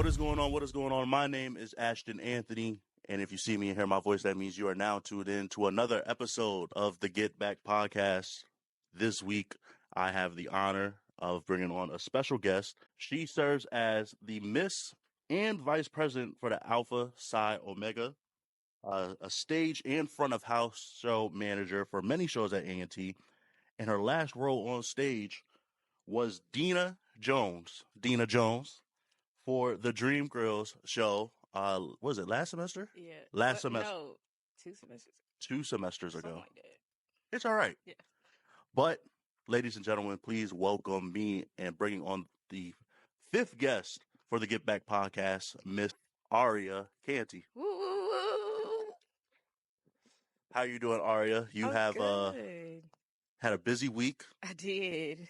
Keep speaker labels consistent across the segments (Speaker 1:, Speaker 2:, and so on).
Speaker 1: What is going on? What is going on? My name is Ashton Anthony, and if you see me and hear my voice, that means you are now tuned in to another episode of the Get Back podcast. This week, I have the honor of bringing on a special guest. She serves as the Miss and Vice President for the Alpha Psi Omega, a stage and front of house show manager for many shows at A&T, and her last role on stage was Dina Jones. For the Dream Girls show. Was it last semester?
Speaker 2: Yeah.
Speaker 1: Last semester.
Speaker 2: No, 2 semesters.
Speaker 1: 2 semesters
Speaker 2: Something
Speaker 1: ago.
Speaker 2: like that.
Speaker 1: It's all right.
Speaker 2: Yeah.
Speaker 1: But, ladies and gentlemen, please welcome me and bringing on the 5th guest for the Get Back podcast, Miss H'arrya Canty.
Speaker 2: Woo, woo, woo.
Speaker 1: How you doing, H'arrya? You have
Speaker 2: good.
Speaker 1: had a busy week.
Speaker 2: I did.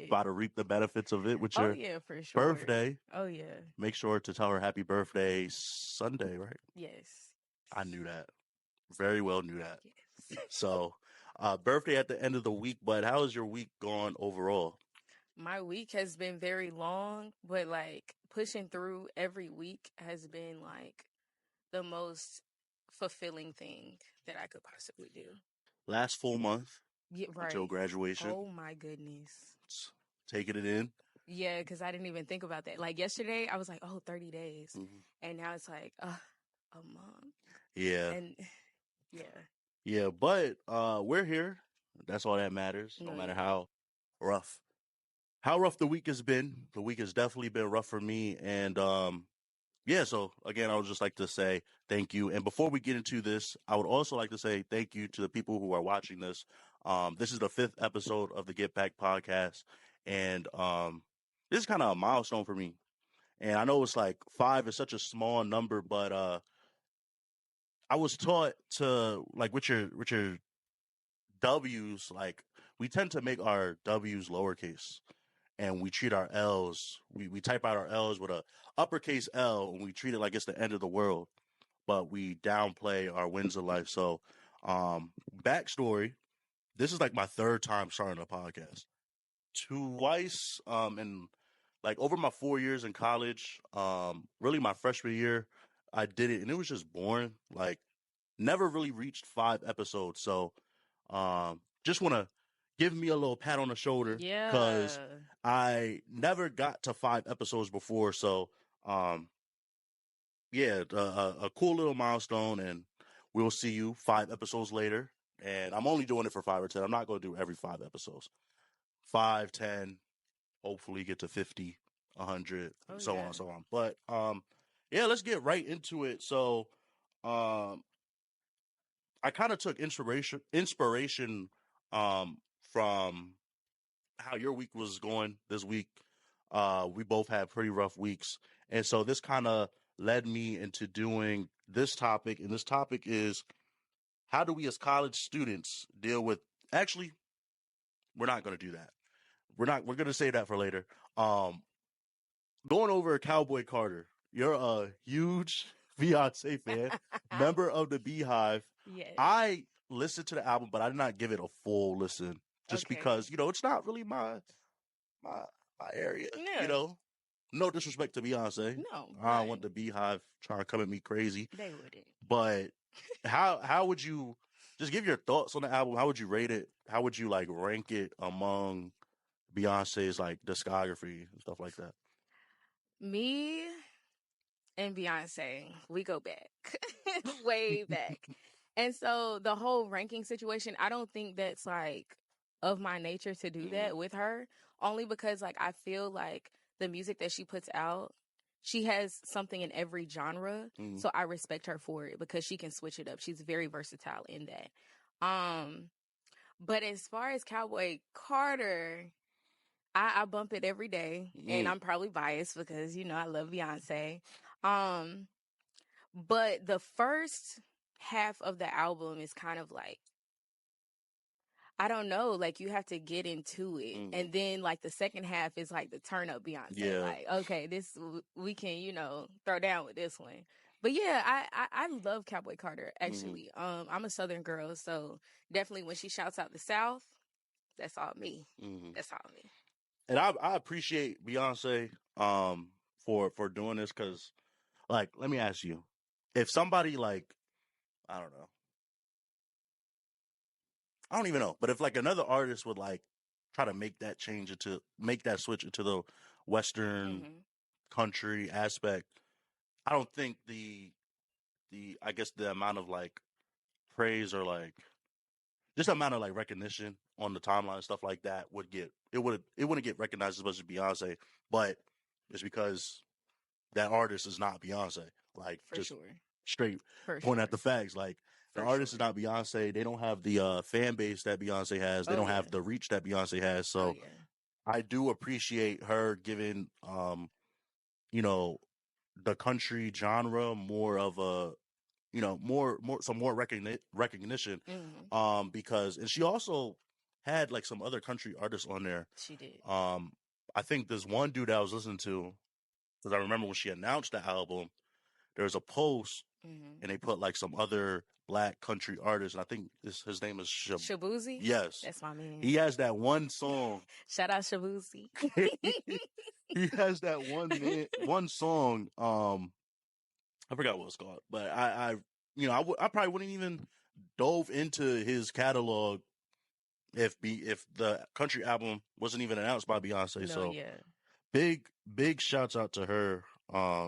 Speaker 1: About to reap the benefits of it with
Speaker 2: Oh,
Speaker 1: your
Speaker 2: yeah, for sure.
Speaker 1: birthday.
Speaker 2: Oh, yeah.
Speaker 1: Make sure to tell her happy birthday Sunday, right?
Speaker 2: Yes.
Speaker 1: I knew that. Very well knew that.
Speaker 2: Yes.
Speaker 1: So, birthday at the end of the week, but how has your week gone overall?
Speaker 2: My week has been very long, but like pushing through every week has been like the most fulfilling thing that I could possibly do.
Speaker 1: Last full month
Speaker 2: Yeah, right.
Speaker 1: until graduation.
Speaker 2: Oh my goodness.
Speaker 1: Taking it in.
Speaker 2: Yeah, because I didn't even think about that. Like yesterday, I was like, oh, 30 days.
Speaker 1: Mm-hmm.
Speaker 2: And now it's like, a month.
Speaker 1: Yeah.
Speaker 2: And yeah.
Speaker 1: Yeah, but we're here. That's all that matters. No matter how rough the week has been. The week has definitely been rough for me. And yeah, so again, I would just like to say thank you. And before we get into this, I would also like to say thank you to the people who are watching this. This is the 5th episode of the Get Back podcast. And this is kind of a milestone for me. And I know it's like 5 is such a small number, but I was taught to, like, with your W's, like, we tend to make our W's lowercase. And we treat our L's, we type out our L's with a uppercase L, and we treat it like it's the end of the world. But we downplay our wins in life. So, backstory, this is like my 3rd time starting a podcast. Twice, and like over my 4 years in college, really my freshman year, I did it, and it was just boring. Like, never really reached 5 episodes. So, just want to give me a little pat on the shoulder.
Speaker 2: Yeah.
Speaker 1: Because I never got to 5 episodes before. So, yeah, a cool little milestone, and we'll see you 5 episodes later. And I'm only doing it for 5 or 10. I'm not going to do every 5 episodes. 5, 10, hopefully get to 50, 100, so on and so on. But, yeah, let's get right into it. So, I kind of took inspiration from how your week was going this week. We both had pretty rough weeks. And so this kind of led me into doing this topic. And this topic is, how do we as college students deal with, actually, we're not going to do that. We're going to save that for later. Going over Cowboy Carter. You're a huge Beyonce fan, member of the Beehive.
Speaker 2: Yes.
Speaker 1: I listened to the album, but I did not give it a full listen. Just because, it's not really my area, No disrespect to Beyonce.
Speaker 2: No.
Speaker 1: I don't want the Beehive trying to come at me crazy.
Speaker 2: They wouldn't.
Speaker 1: But how would you, just give your thoughts on the album? How would you rate it? How would you, like, rank it among Beyonce's, like, discography and stuff like that?
Speaker 2: Me and Beyonce, we go back. Way back. And so the whole ranking situation, I don't think that's, like, of my nature to do that with her, only because, like, I feel like the music that she puts out, she has something in every genre. So I respect her for it because she can switch it up. She's very versatile in that. But as far as Cowboy Carter, I bump it every day, and I'm probably biased because, I love Beyonce. But the first half of the album is kind of like, I don't know, like, you have to get into it. And then, like, the second half is, like, the turn up Beyonce.
Speaker 1: Yeah.
Speaker 2: Like, okay, we can, throw down with this one. But, yeah, I love Cowboy Carter, actually. I'm a Southern girl, so definitely when she shouts out the South, that's all me. That's all me.
Speaker 1: And I appreciate Beyonce for doing this because, like, let me ask you, if somebody like, I don't know, I don't even know, but if like another artist would like try to make that switch into the Western country aspect, I don't think the I guess the amount of like praise or like just the amount of like recognition on the timeline and stuff like that it wouldn't get recognized as much as Beyonce, but it's because that artist is not Beyonce. Like
Speaker 2: For
Speaker 1: just
Speaker 2: sure.
Speaker 1: straight
Speaker 2: For
Speaker 1: pointing
Speaker 2: sure.
Speaker 1: at the facts. Like the
Speaker 2: For
Speaker 1: artist
Speaker 2: sure.
Speaker 1: is not Beyonce. They don't have the fan base that Beyonce has. They
Speaker 2: Oh,
Speaker 1: don't
Speaker 2: yeah.
Speaker 1: have the reach that Beyonce has. So
Speaker 2: Oh, yeah.
Speaker 1: I do appreciate her giving you know, the country genre more of a more some more recognition because and she also had like some other country artists on there.
Speaker 2: She did.
Speaker 1: I think there's one dude I was listening to because I remember when she announced the album, there was a post and they put like some other black country artist, and I think his name is
Speaker 2: Shabuzi?
Speaker 1: Yes.
Speaker 2: That's my man.
Speaker 1: He has that one song.
Speaker 2: Shout out Shabuzi.
Speaker 1: He has that one song. I forgot what it's called, but I probably wouldn't even dove into his catalog if the country album wasn't even announced by Beyonce.
Speaker 2: No,
Speaker 1: So
Speaker 2: yeah.
Speaker 1: big shouts out to her.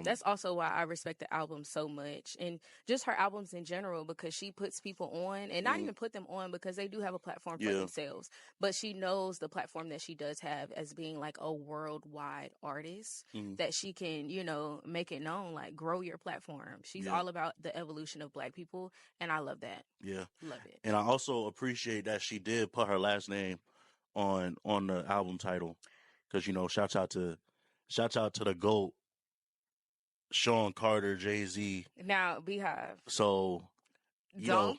Speaker 2: That's also why I respect the album so much, and just her albums in general, because she puts people on, and not even put them on because they do have a platform for themselves, but she knows the platform that she does have as being like a worldwide artist that she can, make it known, like grow your platform. She's all about the evolution of Black people, and I love that.
Speaker 1: Yeah,
Speaker 2: love it.
Speaker 1: And I also appreciate that she did put her last name on the album title, because shouts out to the GOAT. Sean Carter, Jay-Z.
Speaker 2: Now, Beehive.
Speaker 1: So,
Speaker 2: don't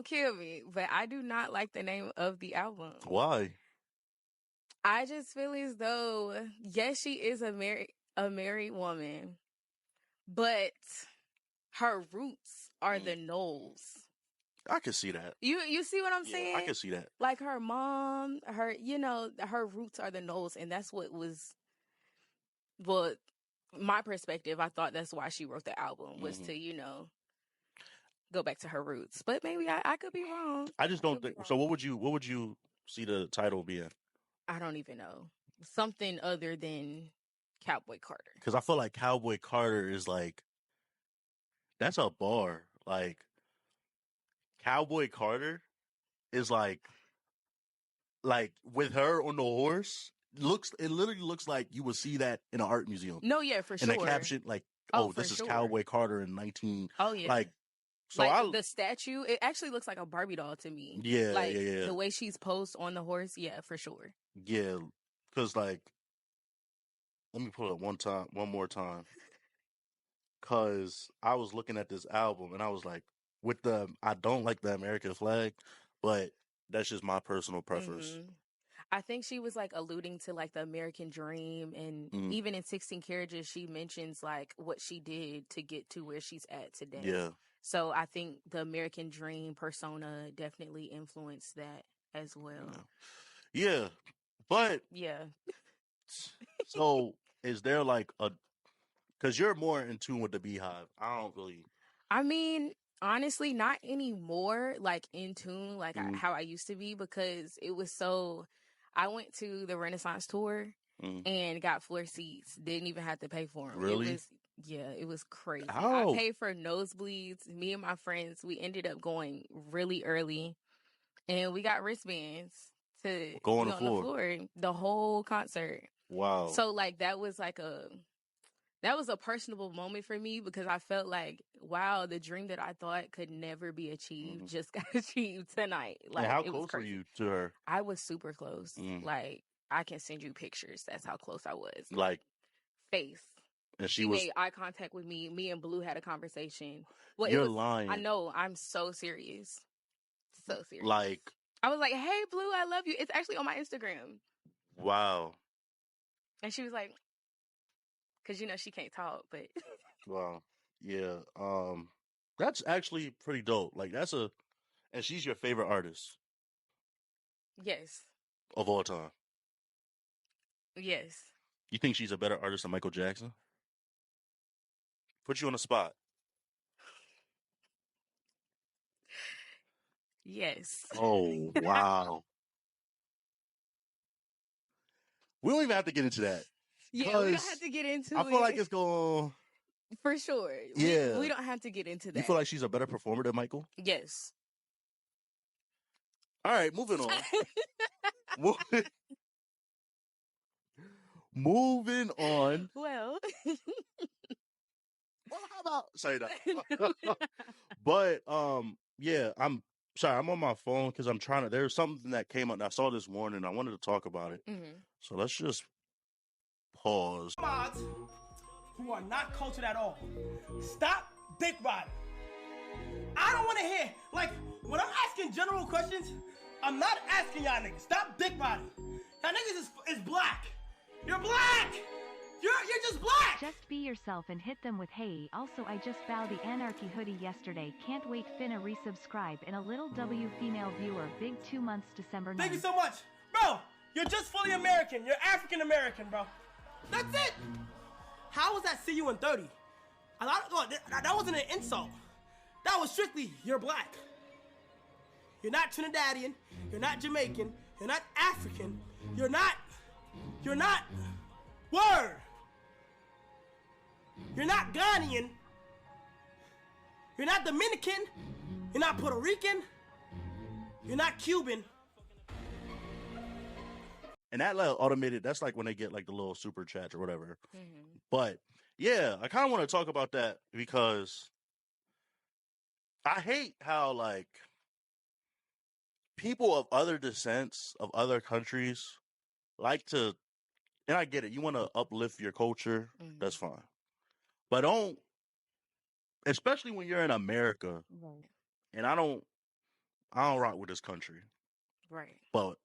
Speaker 2: kill me, but I do not like the name of the album.
Speaker 1: Why?
Speaker 2: I just feel as though, yes, she is a married woman, but her roots are the Knowles.
Speaker 1: I can see that.
Speaker 2: You see what I'm saying?
Speaker 1: I can see that.
Speaker 2: Like her mom, her roots are the Knowles, and that's what was, well, my perspective. I thought that's why she wrote the album, was to, go back to her roots. But maybe I could be wrong.
Speaker 1: I just don't think so. What would you see the title being?
Speaker 2: I don't even know. Something other than Cowboy Carter.
Speaker 1: Because I feel like Cowboy Carter is like, that's a bar. Like, Cowboy Carter is like with her on the horse. It literally looks like you would see that in an art museum.
Speaker 2: No, yeah, for sure.
Speaker 1: And a caption like, this is Cowboy Carter in 19.
Speaker 2: Oh yeah.
Speaker 1: Like, so
Speaker 2: like the statue, it actually looks like a Barbie doll to me.
Speaker 1: Yeah,
Speaker 2: like
Speaker 1: yeah.
Speaker 2: The way she's posed on the horse, yeah, for sure.
Speaker 1: Yeah, because like, let me pull it up one more time. Because I was looking at this album and I was like, I don't like the American flag, but that's just my personal preference.
Speaker 2: I think she was like alluding to like the American dream, and even in 16 Carriages, she mentions like what she did to get to where she's at today.
Speaker 1: Yeah.
Speaker 2: So I think the American dream persona definitely influenced that as well.
Speaker 1: Yeah. But
Speaker 2: yeah.
Speaker 1: So is there like because you're more in tune with the Beehive. I don't really.
Speaker 2: I mean, honestly, not anymore, like in tune, like how I used to be, because it was so. I went to the Renaissance tour and got floor seats. Didn't even have to pay for them.
Speaker 1: Really?
Speaker 2: It was crazy.
Speaker 1: How?
Speaker 2: I paid for nosebleeds. Me and my friends, we ended up going really early, and we got wristbands to
Speaker 1: go on
Speaker 2: the floor the whole concert.
Speaker 1: Wow.
Speaker 2: So like that was a personable moment for me, because I felt like, wow, the dream that I thought could never be achieved just got achieved tonight. Like,
Speaker 1: and how
Speaker 2: it
Speaker 1: close
Speaker 2: was crazy.
Speaker 1: were you to her?
Speaker 2: I was super close. Like, I can send you pictures. That's how close I was.
Speaker 1: Like
Speaker 2: face.
Speaker 1: And
Speaker 2: she made eye contact with me. Me and Blue had a conversation. Well,
Speaker 1: You're lying.
Speaker 2: I know. I'm so serious. So serious.
Speaker 1: Like,
Speaker 2: I was like, hey, Blue, I love you. It's actually on my Instagram.
Speaker 1: Wow.
Speaker 2: And she was like, because, she can't talk, but.
Speaker 1: Wow. Yeah. That's actually pretty dope. Like, and she's your favorite artist?
Speaker 2: Yes.
Speaker 1: Of all time?
Speaker 2: Yes.
Speaker 1: You think she's a better artist than Michael Jackson? Put you on the spot.
Speaker 2: Yes.
Speaker 1: Oh, wow. We don't even have to get into that.
Speaker 2: Yeah, we don't have to get into it.
Speaker 1: I feel like it's going...
Speaker 2: For sure.
Speaker 1: Yeah.
Speaker 2: We don't have to get into that.
Speaker 1: You feel like she's a better performer than Michael?
Speaker 2: Yes.
Speaker 1: All right, moving on. Moving on.
Speaker 2: Well,
Speaker 1: how about... Sorry, no. But, yeah, I'm sorry. I'm on my phone because I'm trying to... There's something that came up and I saw this morning. I wanted to talk about it.
Speaker 2: Mm-hmm.
Speaker 1: So let's just pause.
Speaker 3: Mods who are not cultured at all. Stop dick riding. I don't want to hear, like, when I'm asking general questions, I'm not asking y'all niggas. Stop dick riding. Y'all niggas is black. You're black. You're just black.
Speaker 4: Just be yourself and hit them with hey. Also, I just bowed the Anarchy hoodie yesterday. Can't wait. Finna resubscribe in a little W female viewer. Big 2 months December 9th.
Speaker 3: Thank you so much. Bro, you're just fully American. You're African American, bro. That's it. How was that see you in 30? That wasn't an insult. That was strictly you're black. You're not Trinidadian. You're not Jamaican. You're not African. You're not word. You're not Ghanaian. You're not Dominican. You're not Puerto Rican. You're not Cuban.
Speaker 1: And that little automated, that's like when they get like the little super chat or whatever.
Speaker 2: Mm-hmm.
Speaker 1: But yeah, I kind of want to talk about that because I hate how like people of other descents, of other countries like to, and I get it, you want to uplift your culture, that's fine. But don't, especially when you're in America,
Speaker 2: Right.
Speaker 1: and I don't rock with this country.
Speaker 2: Right.
Speaker 1: But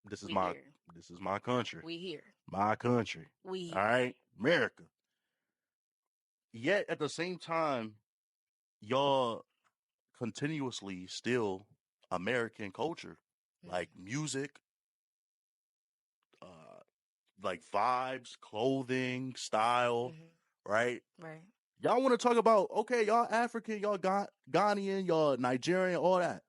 Speaker 1: this is my country.
Speaker 2: We here.
Speaker 1: My country.
Speaker 2: We here.
Speaker 1: All right? America. Yet at the same time, y'all continuously steal American culture. Like music, like vibes, clothing, style, right?
Speaker 2: Right.
Speaker 1: Y'all want to talk about, okay, y'all African, y'all Ghanaian, y'all Nigerian, all that.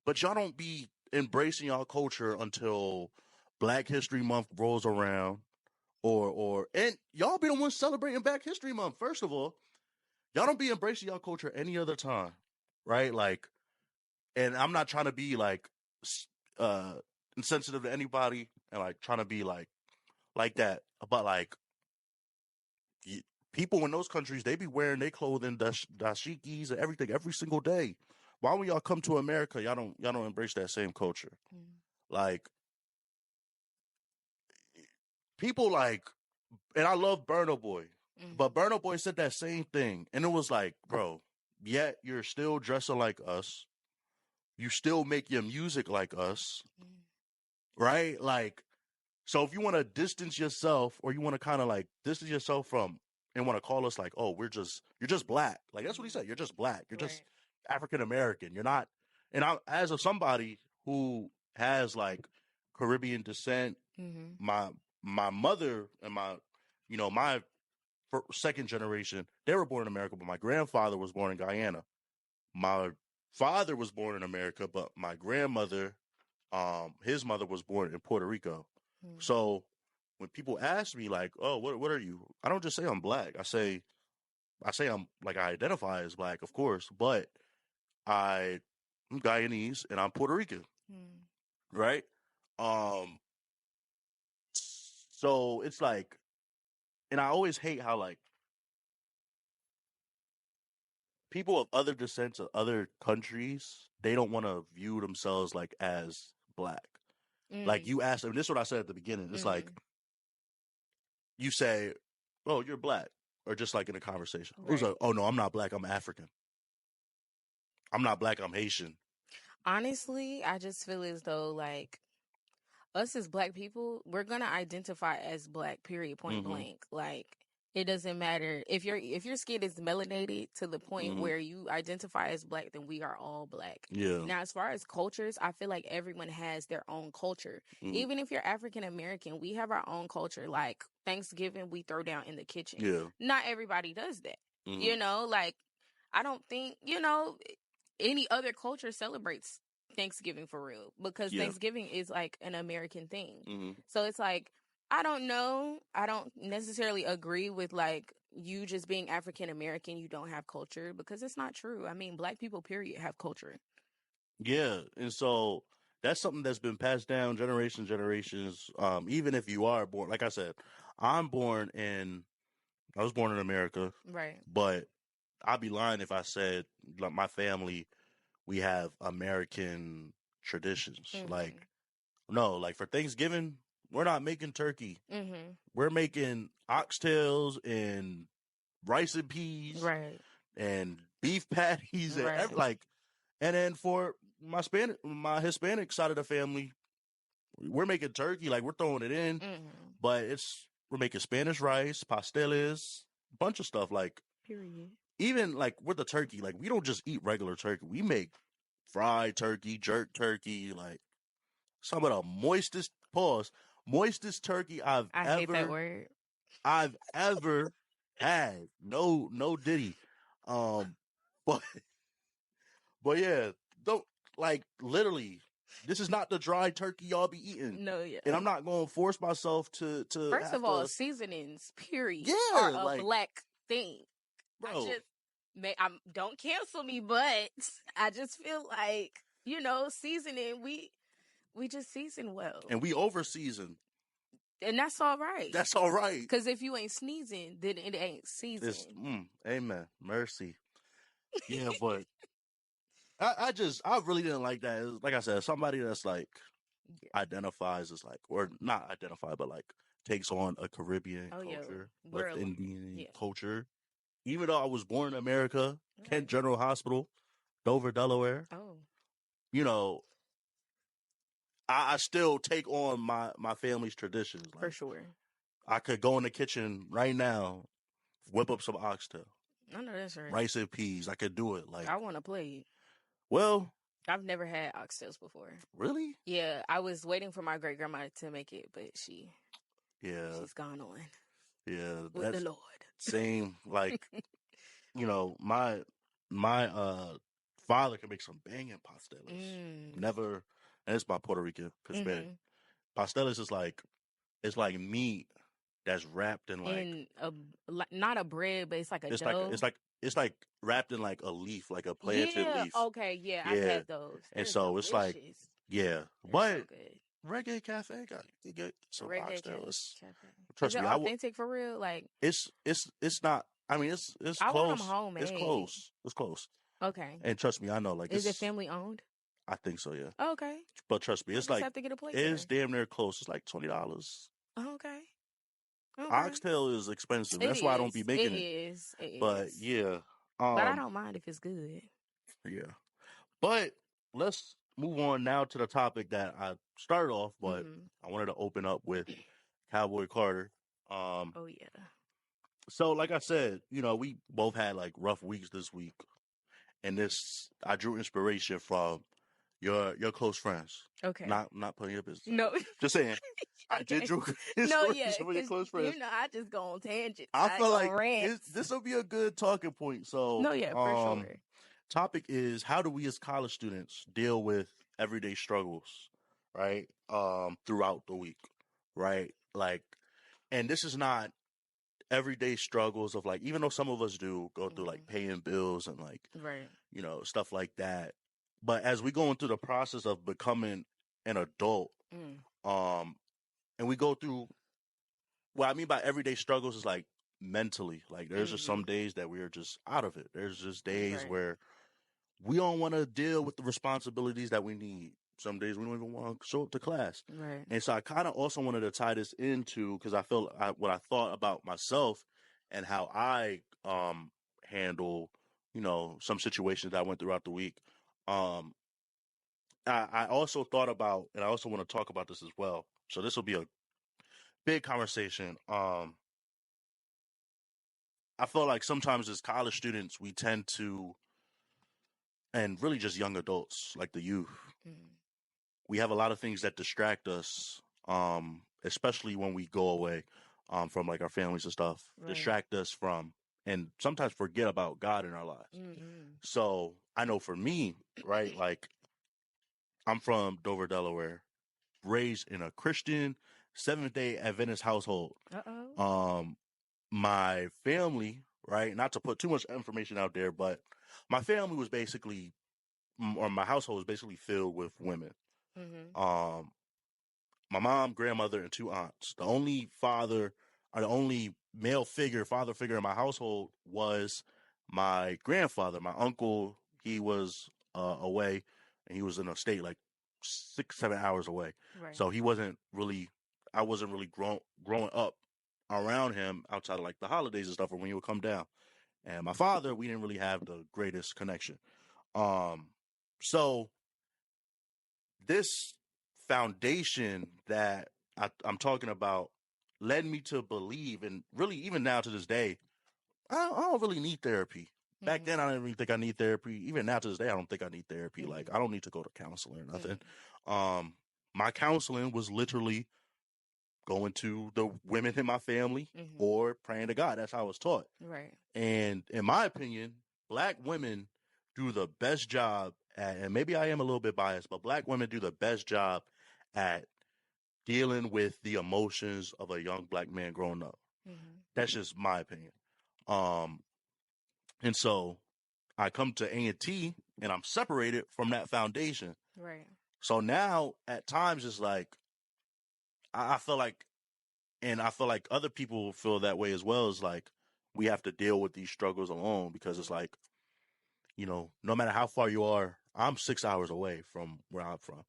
Speaker 1: But y'all don't be embracing y'all culture until Black History Month rolls around, and y'all be the ones celebrating Black History Month. First of all, y'all don't be embracing y'all culture any other time, right? Like, and I'm not trying to be like insensitive to anybody and like trying to be like that, but like people in those countries, they be wearing their clothing, dashikis and everything every single day. Why when y'all come to America, y'all don't embrace that same culture? Like people like, and I love Burna Boy, but Burna Boy said that same thing, and it was like, bro, yet you're still dressing like us, you still make your music like us, right? Like, so if you want to distance yourself, or you want to kind of like distance yourself from, and want to call us like, oh, you're just black, like that's what he said, you're just black, you're just African American, you're not. And I, as of somebody who has like Caribbean descent, my mother and my second generation, they were born in America, but my grandfather was born in Guyana. My father was born in America, but my grandmother, his mother was born in Puerto Rico. So when people ask me like, oh, what are you? I don't just say I'm black. I say I'm like, I identify as black, of course, but I'm Guyanese and I'm Puerto Rican. Right? So it's like, and I always hate how like people of other descents of other countries, they don't want to view themselves like as black. Like you ask them, this is what I said at the beginning. It's like, you say, oh, you're black. Or just like in a conversation. It was like, oh no, I'm not black, I'm African. I'm not black, I'm Haitian.
Speaker 2: Honestly, I just feel as though like us as black people, we're gonna identify as black, period, point blank. Like It doesn't matter if your skin is melanated to the point
Speaker 1: Mhm.
Speaker 2: where you identify as black, then we are all black.
Speaker 1: Yeah.
Speaker 2: Now, as far as cultures, I feel like everyone has their own culture.
Speaker 1: Mhm.
Speaker 2: Even if you're African American, we have our own culture. Like Thanksgiving, we throw down in the kitchen.
Speaker 1: Yeah.
Speaker 2: Not everybody does that.
Speaker 1: Mhm.
Speaker 2: You know, like I don't think any other culture celebrates Thanksgiving for real, because
Speaker 1: Yeah.
Speaker 2: Thanksgiving is like an American thing.
Speaker 1: Mhm.
Speaker 2: So it's like, I don't know. I don't necessarily agree with like you just being African American, you don't have culture, because it's not true. I mean, black people, period, have culture.
Speaker 1: Yeah, and so that's something that's been passed down generations. Even if you are born, like I said, I was born in America,
Speaker 2: Right.
Speaker 1: but I'd be lying if I said like my family, we have American traditions.
Speaker 2: Mhm.
Speaker 1: Like, no, like for Thanksgiving, we're not making turkey.
Speaker 2: Mhm.
Speaker 1: We're making oxtails and rice and peas
Speaker 2: Right.
Speaker 1: and beef patties and
Speaker 2: Right.
Speaker 1: like, and then for my Hispanic side of the family, we're making turkey, like we're throwing it in,
Speaker 2: Mhm.
Speaker 1: but we're making Spanish rice, pasteles, a bunch of stuff. Like
Speaker 2: Period.
Speaker 1: even like with the turkey, like we don't just eat regular turkey. We make fried turkey, jerk turkey, like some of the moistest turkey
Speaker 2: I hate that word.
Speaker 1: I've ever had. No diddy. Um, but but yeah, don't like literally. This is not the dry turkey y'all be eating.
Speaker 2: No, yeah.
Speaker 1: And I'm not going to force myself to
Speaker 2: First
Speaker 1: have
Speaker 2: of all,
Speaker 1: to.
Speaker 2: seasonings, period,
Speaker 1: Yeah,
Speaker 2: are a
Speaker 1: like
Speaker 2: black thing. I
Speaker 1: bro,
Speaker 2: just don't cancel me, but I just feel like, seasoning, we just season well.
Speaker 1: and we over season.
Speaker 2: And that's all right.
Speaker 1: That's all right.
Speaker 2: Because if you ain't sneezing, then it ain't seasoned.
Speaker 1: It's amen, mercy. Yeah, but I really didn't like that. It was, like I said, somebody that's like identifies as like, or not identify, but like takes on a Caribbean culture, West Indian culture. Even though I was born in America, Kent General Hospital, Dover, Delaware.
Speaker 2: Oh.
Speaker 1: You know, I still take on my family's traditions. Like,
Speaker 2: For sure.
Speaker 1: I could go in the kitchen right now, whip up some oxtail.
Speaker 2: I know that's right.
Speaker 1: Rice and peas. I could do it. Like,
Speaker 2: I want to play.
Speaker 1: Well,
Speaker 2: I've never had oxtails before.
Speaker 1: Really?
Speaker 2: Yeah, I was waiting for my great grandma to make it, but she's gone on.
Speaker 1: Yeah,
Speaker 2: with the Lord.
Speaker 1: Same. Like, my father can make some banging pastelas. Never, and it's my Puerto Rican Hispanic. Pastelas is like, it's like meat that's wrapped in like
Speaker 2: in not a bread, but it's like a dough.
Speaker 1: It's like wrapped in like a leaf, like a planted leaf.
Speaker 2: Okay, yeah, I've had those.
Speaker 1: And so
Speaker 2: delicious.
Speaker 1: It's like,
Speaker 2: They're
Speaker 1: but
Speaker 2: so good.
Speaker 1: Reggae Cafe got you get some oxtails.
Speaker 2: Trust me, authentic for real. Like
Speaker 1: it's not. I mean, it's
Speaker 2: I
Speaker 1: close.
Speaker 2: Want them homemade.
Speaker 1: It's close. It's close.
Speaker 2: Okay.
Speaker 1: And trust me, I know. Like,
Speaker 2: is it family owned?
Speaker 1: I think so. Yeah.
Speaker 2: Okay.
Speaker 1: But trust me, it's like
Speaker 2: have to get a plate
Speaker 1: it's damn near close. It's like $20.
Speaker 2: Okay.
Speaker 1: Oxtail is expensive. That's why I don't be making it. But yeah.
Speaker 2: But I don't mind if it's good.
Speaker 1: Yeah. But let's move on now to the topic that I started off, but I wanted to open up with Cowboy Carter.
Speaker 2: Oh yeah.
Speaker 1: So like I said, we both had like rough weeks this week. And I drew inspiration from your close friends.
Speaker 2: Okay.
Speaker 1: Not putting your business.
Speaker 2: No.
Speaker 1: Just saying. I did drew inspiration from your close friends.
Speaker 2: I just go on tangents.
Speaker 1: I feel like this will be a good talking point. So
Speaker 2: for sure.
Speaker 1: Topic is, how do we as college students deal with everyday struggles, right? Throughout the week, right? Like, and this is not everyday struggles of like, even though some of us do go through like paying bills and like, stuff like that. But as we go into the process of becoming an adult, and we go through, what I mean by everyday struggles is like mentally, like there's just some days that we are just out of it. There's just days where we don't want to deal with the responsibilities that we need. Some days we don't even want to show up to class.
Speaker 2: Right.
Speaker 1: And so I kind of also wanted to tie this into, because I feel what I thought about myself and how I handle, some situations that I went throughout the week. I also thought about, and I also want to talk about this as well. So this will be a big conversation. I feel like sometimes as college students, we tend to, and really just young adults, like the youth, we have a lot of things that distract us, especially when we go away from like our families and stuff, distract us from, and sometimes forget about God in our lives. So I know for me, right, like I'm from Dover, Delaware, raised in a Christian Seventh-day Adventist household. My family, right, not to put too much information out there, but my family was basically, or my household was basically filled with women. My mom, grandmother, and 2 aunts. The only father, or the only male figure, father figure in my household was my grandfather. My uncle, he was away, and he was in a state like 6-7 hours away. So he wasn't really, I wasn't really growing up around him outside of like the holidays and stuff, or when he would come down. And my father, we didn't really have the greatest connection. So this foundation that I'm talking about led me to believe, and really even now to this day, I don't really need therapy. Back then, I didn't really think I need therapy. Even now to this day, I don't think I need therapy. Like, I don't need to go to counseling or nothing. My counseling was literally going to the women in my family or praying to God. That's how I was taught. And in my opinion, Black women do the best job at, and maybe I am a little bit biased, but Black women do the best job at dealing with the emotions of a young Black man growing up. That's just my opinion. And so I come to A&T and I'm separated from that foundation. So now at times it's like, I feel like, and I feel like other people feel that way as well, is like, we have to deal with these struggles alone, because it's like, you know, no matter how far you are, I'm 6 hours away from where I'm from.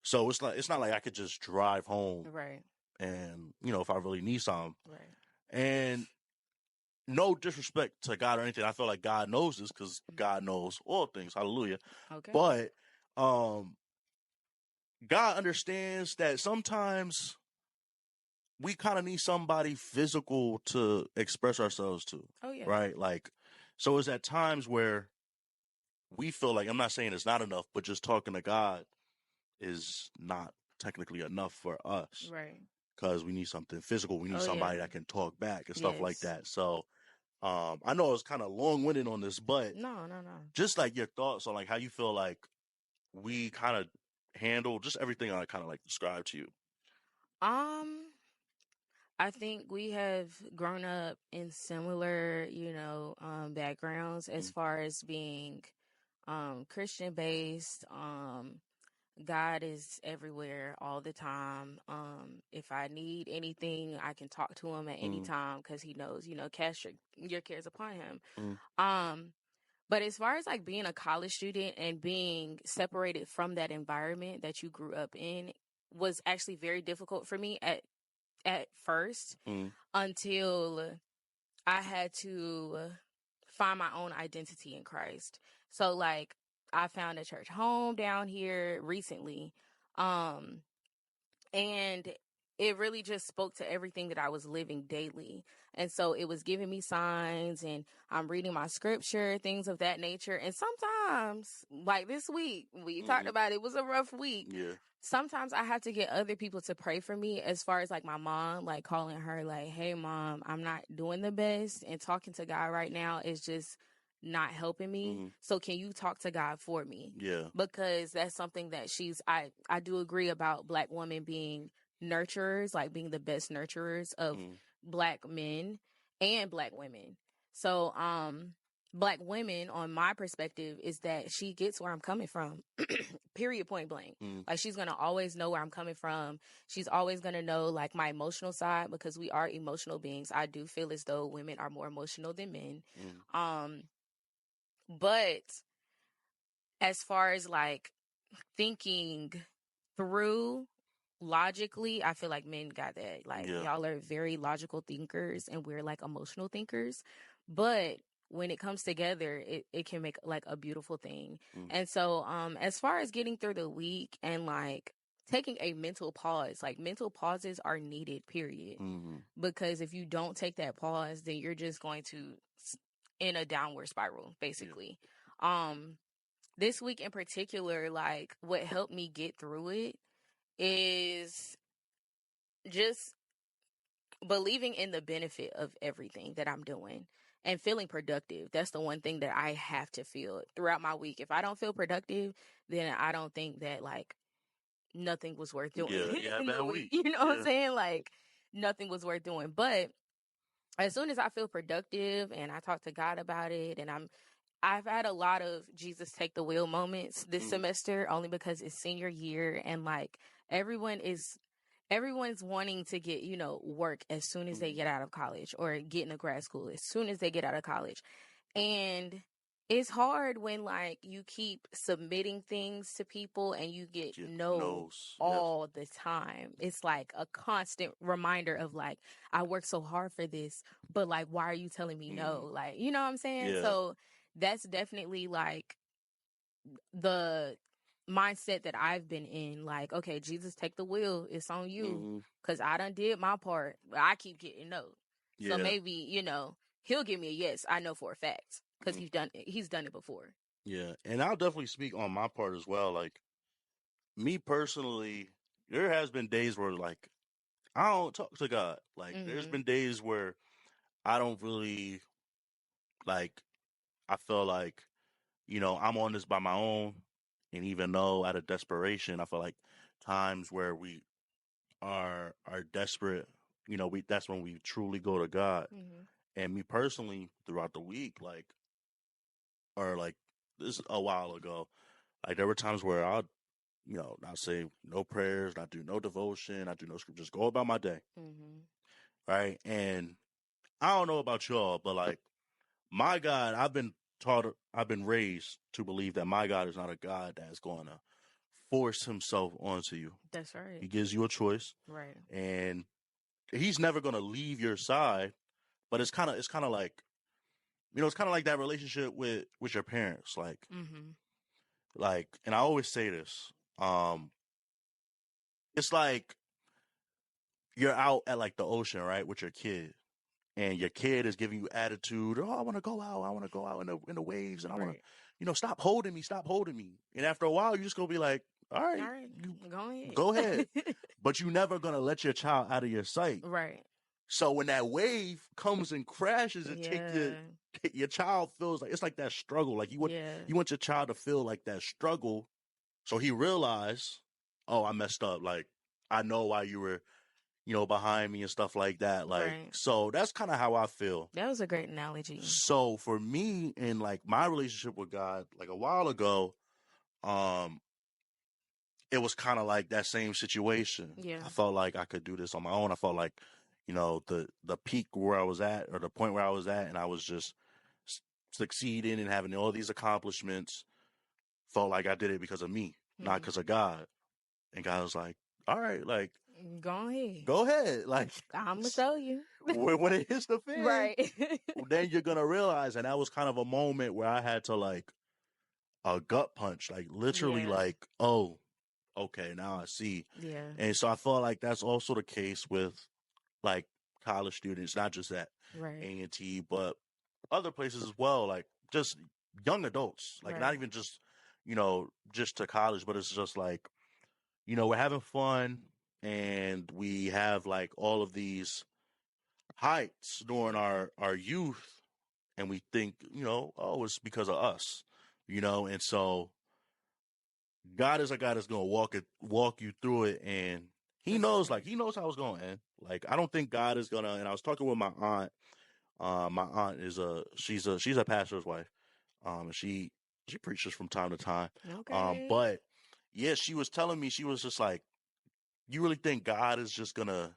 Speaker 1: So it's not like I could just drive home. And, you know, if I really need something. And no disrespect to God or anything, I feel like God knows this, because God knows all things. Hallelujah. But God understands that sometimes we kind of need somebody physical to express ourselves to. Right? Like, so it's at times where we feel like, I'm not saying it's not enough, but just talking to God is not technically enough for us. Because we need something physical. We need somebody that can talk back and stuff like that. So I know I was kind of long-winded on this, but
Speaker 2: no.
Speaker 1: Just like your thoughts on like how you feel like we kind of handle just everything I kind of like described to you.
Speaker 2: I think we have grown up in similar, backgrounds as far as being Christian based. God is everywhere all the time. If I need anything, I can talk to him at any time, because he knows, cast your cares upon him. But as far as like being a college student and being separated from that environment that you grew up in was actually very difficult for me at first, until I had to find my own identity in Christ. So like, I found a church home down here recently. And it really just spoke to everything that I was living daily. And so it was giving me signs, and I'm reading my scripture, things of that nature. And sometimes, like this week, we talked about it was a rough week. Sometimes I have to get other people to pray for me, as far as like my mom, like calling her like, hey mom, I'm not doing the best, and talking to God right now is just not helping me. So can you talk to God for me? Because that's something that I do agree about Black women being nurturers, like being the best nurturers of Black men and Black women. So Black women, on my perspective, is that she gets where I'm coming from. Period, point blank. Like, she's gonna always know where I'm coming from. She's always gonna know like my emotional side, because we are emotional beings. I do feel as though women are more emotional than men. But as far as like thinking through logically, I feel like men got that. Like, y'all are very logical thinkers, and we're like emotional thinkers. But when it comes together, it can make like a beautiful thing. And so as far as getting through the week and like taking a mental pause. Like, mental pauses are needed, period. Because if you don't take that pause, then you're just going to in a downward spiral, basically. This week in particular, like, what helped me get through it is just believing in the benefit of everything that I'm doing and feeling productive. That's the one thing that I have to feel throughout my week. If I don't feel productive, then I don't think that, like, nothing was worth doing in the week. You know what I'm saying? Like, nothing was worth doing. But as soon as I feel productive and I talk to God about it, and I've had a lot of Jesus take the wheel moments this semester, only because it's senior year, and like everyone's wanting to get, work as soon as they get out of college, or get into grad school as soon as they get out of college. And it's hard when, like, you keep submitting things to people and you get no's all the time. It's like a constant reminder of, like, I worked so hard for this, but, like, why are you telling me no? Like, you know what I'm saying?
Speaker 1: Yeah.
Speaker 2: So that's definitely, like, the mindset that I've been in. Like, okay, Jesus, take the wheel. It's on you. Because I done did my part. I keep getting no. So maybe, he'll give me a yes. I know for a fact. Because he's done it before.
Speaker 1: Yeah. And I'll definitely speak on my part as well. Like, me personally, there has been days where, like, I don't talk to God. Like, there's been days where I don't really, like, I feel like, I'm on this by my own. And even though out of desperation, I feel like times where we are desperate, that's when we truly go to God. And me personally, throughout the week, like, or like this a while ago, like, there were times where I'll, not say no prayers, not do no devotion, not do no scripture, just go about my day. Right. And I don't know about y'all, but, like, my God, I've been raised to believe that my God is not a God that's going to force himself onto you.
Speaker 2: That's right.
Speaker 1: He gives you a choice.
Speaker 2: Right.
Speaker 1: And he's never going to leave your side, but it's kind of like, it's kind of like that relationship with your parents. Like, like, and I always say this, it's like you're out at, like, the ocean, right, with your kid, and your kid is giving you attitude. Oh, I want to go out. I want to go out in the waves, and I want to, stop holding me. And after a while, you're just gonna be like, all right, go ahead. But you're never gonna let your child out of your sight.
Speaker 2: Right.
Speaker 1: So when that wave comes and crashes and your child feels like, it's like that struggle. Like, you want your child to feel like that struggle, so he realized, oh, I messed up. Like, I know why you were, behind me and stuff like that. Like, so that's kind of how I feel.
Speaker 2: That was a great analogy.
Speaker 1: So for me, in, like, my relationship with God, like, a while ago, it was kind of like that same situation.
Speaker 2: Yeah.
Speaker 1: I felt like I could do this on my own. I felt like, the peak where I was at, or the point where I was at, and I was just succeeding and having all these accomplishments, felt like I did it because of me, not because of God. And God was like, all right, like,
Speaker 2: go
Speaker 1: ahead. Like,
Speaker 2: I'm going to show you.
Speaker 1: when it hits the fan,
Speaker 2: right.
Speaker 1: then you're going to realize. And that was kind of a moment where I had to, like, a gut punch, like, literally, like, oh, okay, now I see.
Speaker 2: Yeah.
Speaker 1: And so I felt like that's also the case with, like, college students, not just at A&T, but other places as well, like, just young adults, like, not even just, just to college, but it's just like, we're having fun, and we have, like, all of these heights during our youth, and we think, oh, it's because of us, and so God is a God that's going to walk you through it, and he knows how it's going to end. Like, I don't think God is going to, and I was talking with my aunt. My aunt is she's a pastor's wife. And she preaches from time to time.
Speaker 2: Okay.
Speaker 1: But yeah, she was telling me, she was just like, you really think God is just going to